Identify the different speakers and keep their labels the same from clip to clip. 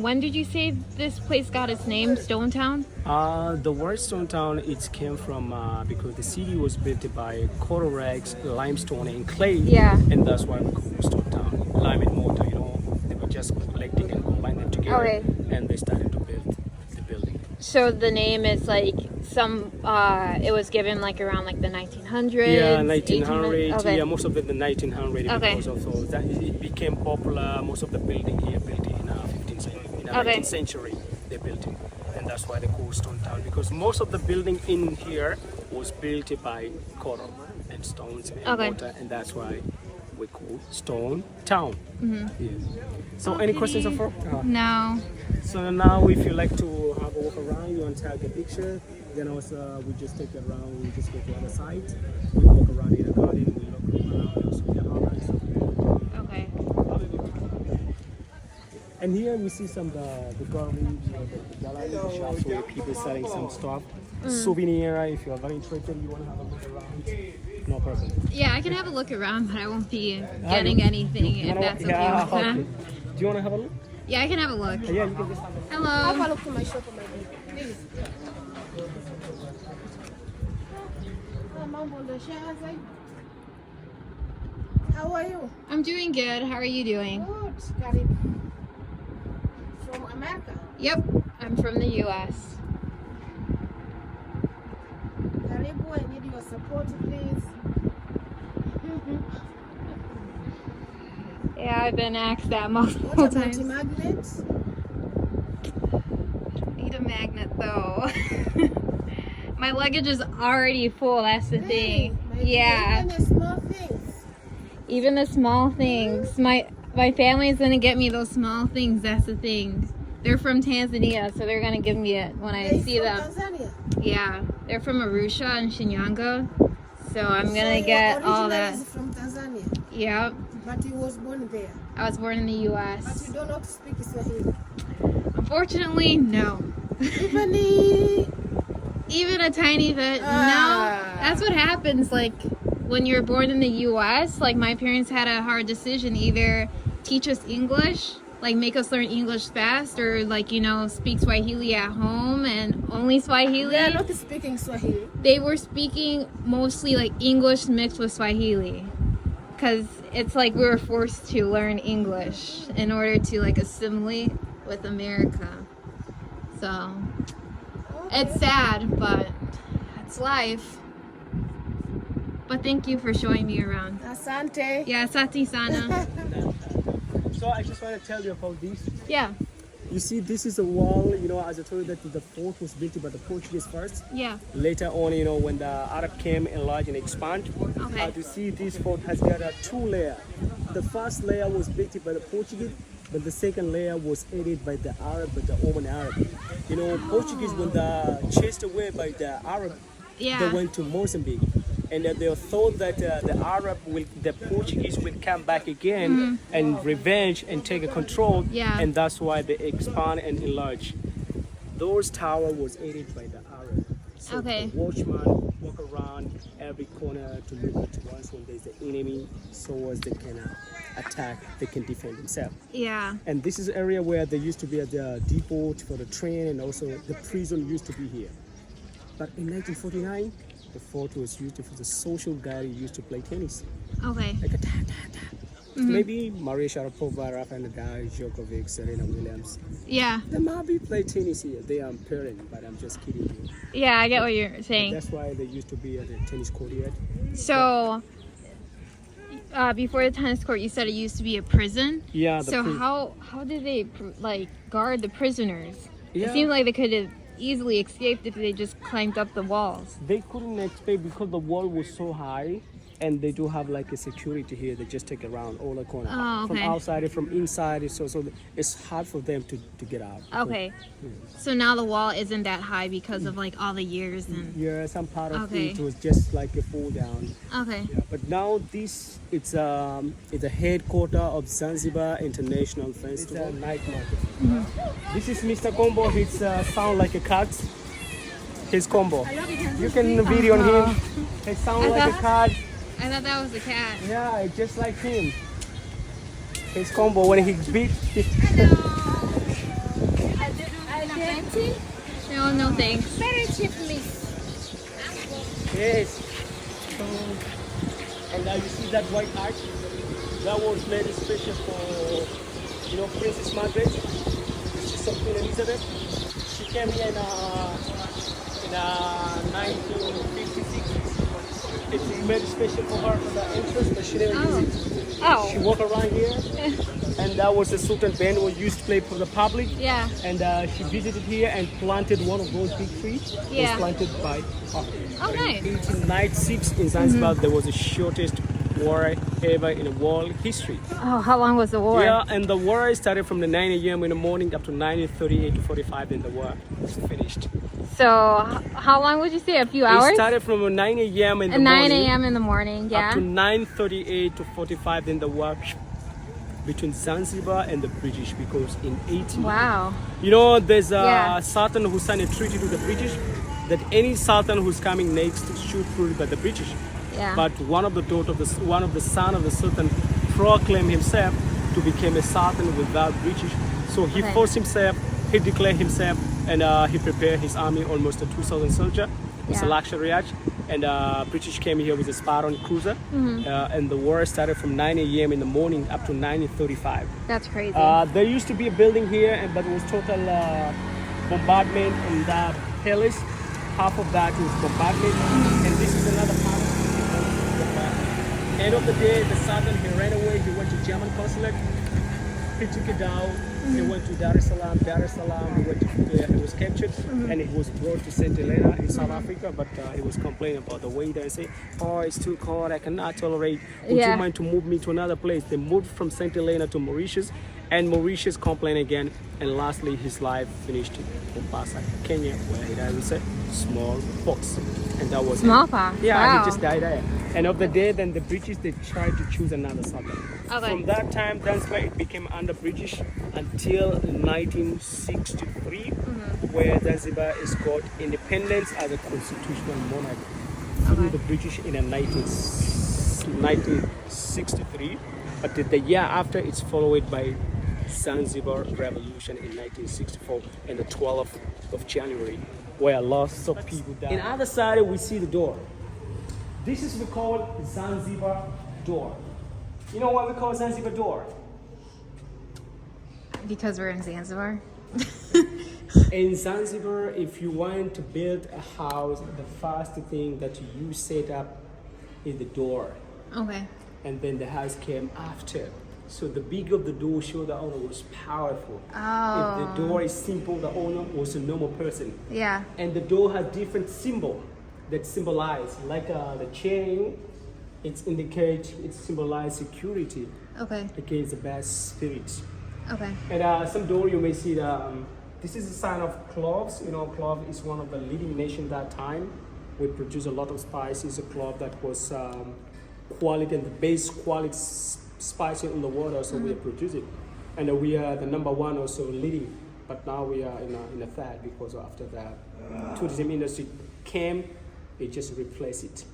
Speaker 1: when did you say this place got its name, Stone Town?
Speaker 2: The word Stone Town, it came from because the city was built by coral rags, limestone, and clay.
Speaker 1: Yeah.
Speaker 2: And that's why we call it Stone Town. Lime and mortar, they were just collecting and combining them together.
Speaker 1: Okay.
Speaker 2: And they started to build the building.
Speaker 1: So the name is like it was given like around like the 1900s.
Speaker 2: Yeah, 1900.
Speaker 1: Okay.
Speaker 2: Yeah, most of it the 1900
Speaker 1: Okay.
Speaker 2: because of all that it became popular. Most of the building here built in 15th century, in the
Speaker 1: Okay.
Speaker 2: 19th century they built it, and that's why they call Stone Town because most of the building in here was built by coral and stones and
Speaker 1: Okay.
Speaker 2: water, and that's why we call Stone Town.
Speaker 1: Mm-hmm.
Speaker 2: Yeah. So any questions so far?
Speaker 1: No.
Speaker 2: So now if you like to have a walk around, you want to take a picture, then also we just take it around, we just go to the other side, we walk around in the garden, we look around also in the outlines.
Speaker 1: Okay.
Speaker 2: And here we see some the garden, the gallery, the shops where people selling some stuff. Souvenir, if you're very interested, you want to have a look around, no problem.
Speaker 1: Yeah, I can have a look around, but I won't be getting anything if that's okay
Speaker 2: Yeah,
Speaker 1: with them.
Speaker 2: Do you want to have a look?
Speaker 1: Yeah, I can have a look.
Speaker 2: Yeah, you can just have a look.
Speaker 1: Hello.
Speaker 3: Have a look to my shop, my dear. Please. How are you?
Speaker 1: I'm doing good. How are you doing?
Speaker 3: Good, Karibu. From America.
Speaker 1: Yep, I'm from the U.S.
Speaker 3: Karibu, I need your support, please.
Speaker 1: Yeah, I've been asked that
Speaker 3: What
Speaker 1: multiple
Speaker 3: about
Speaker 1: times.
Speaker 3: the magnets?
Speaker 1: Need a magnet though. My luggage is already full. That's the thing. Yeah,
Speaker 3: Even the small things.
Speaker 1: even the small things. My family's gonna get me those small things. That's the thing. They're from Tanzania, so they're gonna give me it when I
Speaker 3: They
Speaker 1: see
Speaker 3: from
Speaker 1: them.
Speaker 3: Tanzania.
Speaker 1: Yeah, they're from Arusha and Shinyanga, so I'm
Speaker 3: So
Speaker 1: gonna
Speaker 3: your
Speaker 1: get all
Speaker 3: original
Speaker 1: that.
Speaker 3: is from Tanzania,
Speaker 1: Yep,
Speaker 3: but you was born there.
Speaker 1: I was born in the
Speaker 3: But
Speaker 1: U.S.
Speaker 3: you don't know to speak Swahili.
Speaker 1: Unfortunately, no.
Speaker 3: Even
Speaker 1: Even a tiny bit. No, that's what happens. Like when you're born in the U.S., like my parents had a hard decision: either teach us English, like make us learn English fast, or like speak Swahili at home and only Swahili.
Speaker 3: they are not speaking Swahili.
Speaker 1: They were speaking mostly like English mixed with Swahili, because it's like we were forced to learn English in order to like assimilate with America. So it's sad, but it's life. But thank you for showing me around.
Speaker 3: Asante.
Speaker 1: Yeah, Sati Sana.
Speaker 2: So I just want to tell you about this.
Speaker 1: Yeah,
Speaker 2: You see, this is a wall, as I told you that the fort was built by the Portuguese first.
Speaker 1: yeah.
Speaker 2: Later on, when the Arab came, enlarged and expand,
Speaker 1: Okay.
Speaker 2: you see this fort has got a two layer. The first layer was built by the Portuguese, but the second layer was aided by the Arab, by the Oman Arab. Portuguese, when they chased away by the Arab,
Speaker 1: Yeah.
Speaker 2: they went to Mozambique. And they thought that the Portuguese will come back again and revenge and take control.
Speaker 1: Yeah.
Speaker 2: And that's why they expand and enlarge. Those tower was aided by the Arab. So
Speaker 1: Okay.
Speaker 2: the watchman walk around every corner to look at once when there's an enemy, so as they can attack, they can defend themselves.
Speaker 1: Yeah.
Speaker 2: And this is an area where there used to be the depot for the train, and also the prison used to be here. But in 1949, the fort was used for the social guy who used to play tennis.
Speaker 1: Okay.
Speaker 2: Like a ta-ta-ta. Maybe Maria Sharapova, Rafael Nadal, Djokovic, Serena Williams.
Speaker 1: Yeah.
Speaker 2: They might be play tennis here. They are pairing, but I'm just kidding you.
Speaker 1: Yeah, I get what you're saying.
Speaker 2: That's why they used to be at the tennis court here.
Speaker 1: So, before the tennis court, you said it used to be a prison.
Speaker 2: Yeah.
Speaker 1: So how did they like guard the prisoners?
Speaker 2: Yeah.
Speaker 1: It seemed like they could have easily escaped if they just climbed up the walls.
Speaker 2: They couldn't expect because the wall was so high, and they do have like a security here. They just take around all the corner,
Speaker 1: Oh,
Speaker 2: from
Speaker 1: okay.
Speaker 2: outside and from inside. So it's hard for them to get out.
Speaker 1: Okay. So now the wall isn't that high because of like all the years and.
Speaker 2: Yeah, some part of
Speaker 1: Okay.
Speaker 2: it was just like a fall down.
Speaker 1: Okay.
Speaker 2: Yeah, but now it's a headquarter of Zanzibar International Festival. It's a night market. This is Mr. Combo. He sound like a cat. His combo. You can video on him. He sound like a cat.
Speaker 1: I thought that was a cat.
Speaker 2: Yeah, just like him. His combo when he beat.
Speaker 3: tea?
Speaker 1: No, no thanks.
Speaker 3: Very cheap, please.
Speaker 2: Yes. So, and now you see that white arch? That was made special for, Princess Margaret. This is Queen Elizabeth. She came here in 1956. It's made special for her for the entrance, but she never used it. She
Speaker 1: Oh.
Speaker 2: walked around here, and that was a Sultan band who used to play for the public.
Speaker 1: Yeah.
Speaker 2: And she visited here and planted one of those big trees. It
Speaker 1: Yeah.
Speaker 2: was planted by her.
Speaker 1: Oh, nice.
Speaker 2: In 1896 in Zanzibar, there was the shortest war ever in world history.
Speaker 1: Oh, how long was the war?
Speaker 2: Yeah, and the war started from the 9 a.m. in the morning up to 9:38 to 45, then the war was finished.
Speaker 1: So, how long would you say? A few hours?
Speaker 2: It started from 9 a.m. in the
Speaker 1: At 9
Speaker 2: morning
Speaker 1: a.m. in the morning,
Speaker 2: up
Speaker 1: yeah.
Speaker 2: to 9:38 to 45, then the war between Zanzibar and the British, because in 18...
Speaker 1: Wow.
Speaker 2: There's a
Speaker 1: Yeah.
Speaker 2: Sultan who signed a treaty with the British that any Sultan who's coming next should rule by the British.
Speaker 1: Yeah.
Speaker 2: But one of the son of the Sultan proclaimed himself to become a Sultan without British. So he
Speaker 1: Okay.
Speaker 2: forced himself, he declared himself, and he prepared his army, almost 2,000 soldiers. It's a
Speaker 1: Yeah.
Speaker 2: luxury yacht. And British came here with a Spartan cruiser.
Speaker 1: Mm-hmm.
Speaker 2: And the war started from 9 a.m. in the morning up to 9:35.
Speaker 1: That's crazy.
Speaker 2: There used to be a building here, but it was total bombardment in that palace. Half of that was bombardment, and this is another part of it. End of the day, the Sultan, he ran away. He went to German consulate. He took it down. He went to Dar es Salaam. He went to, he was captured, and he was brought to St. Helena in South Africa. But he was complaining about the weather and say, "Oh, it's too cold. I cannot tolerate. Would
Speaker 1: Yeah.
Speaker 2: you mind to move me to another place?" They moved from St. Helena to Mauritius, and Mauritius complained again. And lastly, his life finished in Mombasa, Kenya, where he died with a smallpox, and that was it.
Speaker 1: Smallpox?
Speaker 2: Yeah,
Speaker 1: Wow.
Speaker 2: he just died there. And of the day, then the British, they tried to choose another Sultan.
Speaker 1: Okay.
Speaker 2: From that time, Zanzibar it became under British until 1963, where Zanzibar is got independence as a constitutional monarchy through the British in 1963. But the year after, it's followed by Zanzibar Revolution in 1964 and the 12th of January, where lots of people died. On the other side, we see the door. This is we call Zanzibar door. You know why we call Zanzibar door?
Speaker 1: Because we're in Zanzibar.
Speaker 2: In Zanzibar, if you want to build a house, the first thing that you set up is the door.
Speaker 1: Okay.
Speaker 2: And then the house came after. So the bigger the door showed the owner was powerful. If the
Speaker 1: Oh.
Speaker 2: door is simple, the owner was a normal person.
Speaker 1: Yeah.
Speaker 2: And the door has different symbol that symbolize, like the chain, it symbolize security
Speaker 1: Okay.
Speaker 2: against the bad spirits.
Speaker 1: Okay.
Speaker 2: And some door you may see this is a sign of cloves. Clove is one of the leading nations that time. We produce a lot of spices. A clove that was quality and the base quality spice in the world. Also we produce it, and we are the number one also leading. But now we are in a third because after the tourism industry came, it just replaced it.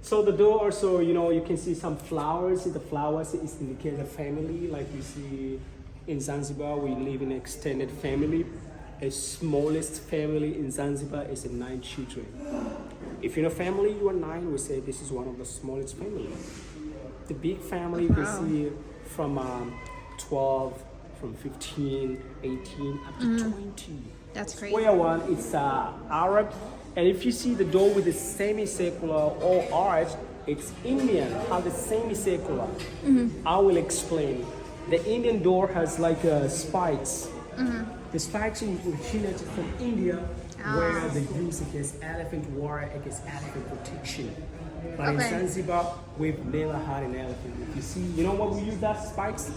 Speaker 2: So the door also, you can see some flowers. The flowers is indicate the family, like you see in Zanzibar. We live in an extended family. A smallest family in Zanzibar is 9 children. If you're in a family, you are 9. We say this is one of the smallest families. The big family you can see from 12, from 15, 18, up to 20.
Speaker 1: That's crazy.
Speaker 2: Square one, it's Arab. And if you see the door with the semicircular or arch, it's Indian, have the semicircular. I will explain. The Indian door has like spikes. The spikes originated from India, where they use against elephant war, against elephant protection. But in
Speaker 1: Okay.
Speaker 2: Zanzibar, we've never had an elephant. If you see, you know what we use that spikes?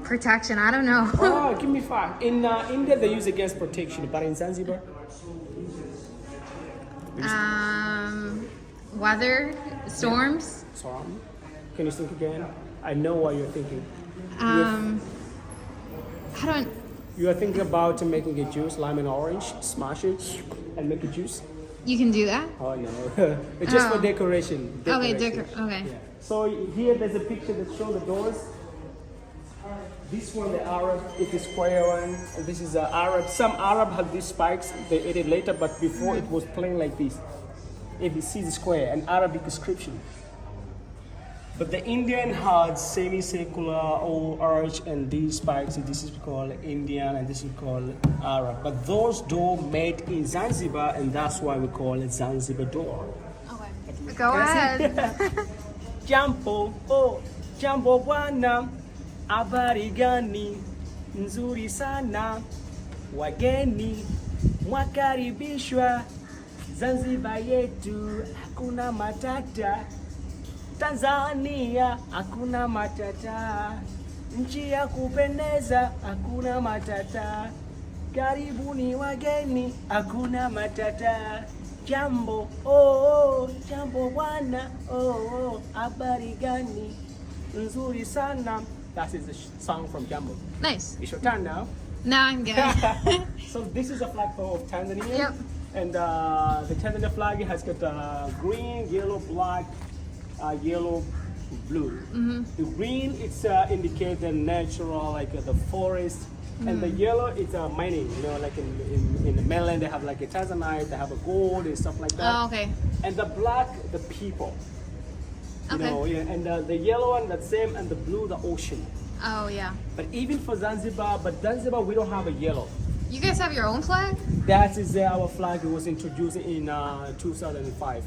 Speaker 1: Protection. I don't know.
Speaker 2: Oh, give me 5. In India, they use against protection, but in Zanzibar,
Speaker 1: Weather, storms.
Speaker 2: sorry. Can you think again? I know what you're thinking.
Speaker 1: I don't.
Speaker 2: You are thinking about making a juice, lime and orange, smash it, and make a juice.
Speaker 1: You can do that.
Speaker 2: Oh no, it's just for
Speaker 1: Oh.
Speaker 2: decoration.
Speaker 1: Okay.
Speaker 2: decoration.
Speaker 1: Okay.
Speaker 2: Yeah. So here there's a picture that shows the doors. This one, the Arab, it is square one. And this is the Arab. Some Arab have these spikes. They added later, but before it was plain like this. ABC is square, an Arabic inscription. But the Indian had semicircular or arch and these spikes. This is called Indian and this is called Arab. But those door made in Zanzibar, and that's why we call it Zanzibar door.
Speaker 1: Okay. Go ahead.
Speaker 2: Jambo, oh, jambo bwana, habari gani, nzuri sana, wageni, mwakaribishwa, Zanzibar yetu, hakuna matata, Tanzania, hakuna matata, nchi ya kupendeza, hakuna matata, karibuni wageni, hakuna matata. Jambo, oh, jambo bwana, oh, habari gani, nzuri sana. That is a song from Jambo.
Speaker 1: Nice.
Speaker 2: It's your turn now.
Speaker 1: Now I'm good.
Speaker 2: So this is a flag of Tanzania.
Speaker 1: Yep.
Speaker 2: And the Tanzania flag has got green, yellow, black, yellow, blue. The green, it's indicate the natural, like the forest. And the yellow, it's mining, you know, like in the mainland, they have like a Tanzanite, they have a gold and stuff like that.
Speaker 1: Oh, okay.
Speaker 2: And the black, the people. You
Speaker 1: Okay.
Speaker 2: know, yeah. And the yellow one, the same, and the blue, the ocean.
Speaker 1: Oh, yeah.
Speaker 2: But even for Zanzibar, we don't have a yellow.
Speaker 1: You guys have your own flag?
Speaker 2: That is our flag. It was introduced in 2005.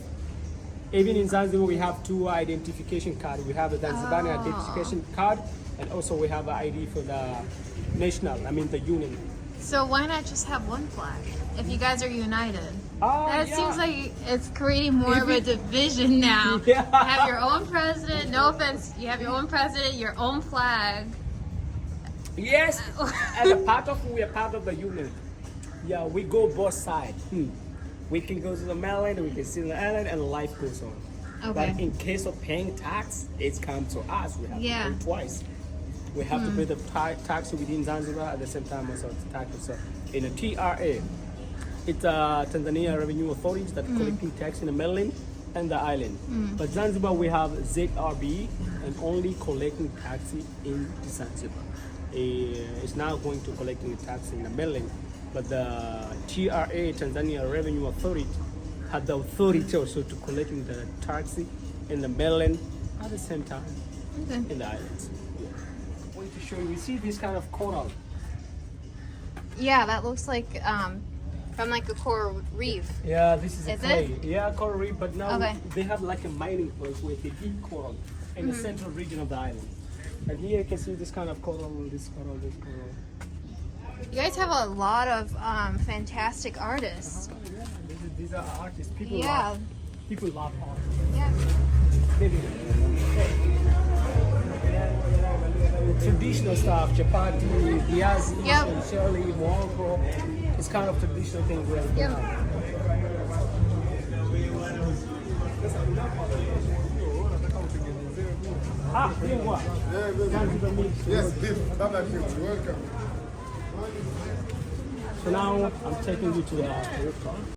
Speaker 2: Even in Zanzibar, we have two identification cards. We have a Zanzibari identification card, and also we have an ID for the the union.
Speaker 1: So why not just have one flag if you guys are united? That
Speaker 2: Yeah.
Speaker 1: seems like it's creating more of a division now.
Speaker 2: Yeah.
Speaker 1: You have your own president, no offense, you have your own president, your own flag.
Speaker 2: Yes, as a part of, we are part of the union. Yeah, we go both sides. We can go to the mainland, we can sit on the island, and life goes on.
Speaker 1: Okay.
Speaker 2: But in case of paying tax, it's come to us. We have
Speaker 1: Yeah.
Speaker 2: to pay twice. We have to pay the tax within Zanzibar at the same time as the tax. So in a TRA, it's Tanzania Revenue Authority that collecting tax in the mainland and the island. But Zanzibar, we have ZRB and only collecting tax in Zanzibar. It's now going to collecting tax in the mainland. But the TRA, Tanzania Revenue Authority, had the authority also to collecting the tax in the mainland at the same time in the islands. Yeah. I'm going to show you. See this kind of coral.
Speaker 1: Yeah, that looks like from like a coral reef.
Speaker 2: Yeah, this is a
Speaker 1: Is
Speaker 2: clay. Yeah, coral reef. But now
Speaker 1: Okay.
Speaker 2: they have like a mining place where they dig coral in the central region of the island. And here you can see this kind of coral, this coral, this coral.
Speaker 1: You guys have a lot of fantastic artists.
Speaker 2: Yeah, these are artists. People
Speaker 1: Yeah.
Speaker 2: love art.
Speaker 1: Yeah.
Speaker 2: Maybe. Traditional stuff, chapati, viazi,
Speaker 1: Yep.
Speaker 2: shirley, morocco. It's kind of traditional thing we have.
Speaker 1: Yep.
Speaker 4: Yes, beef, barbecue, welcome.
Speaker 2: So now I'm taking you to the rooftop.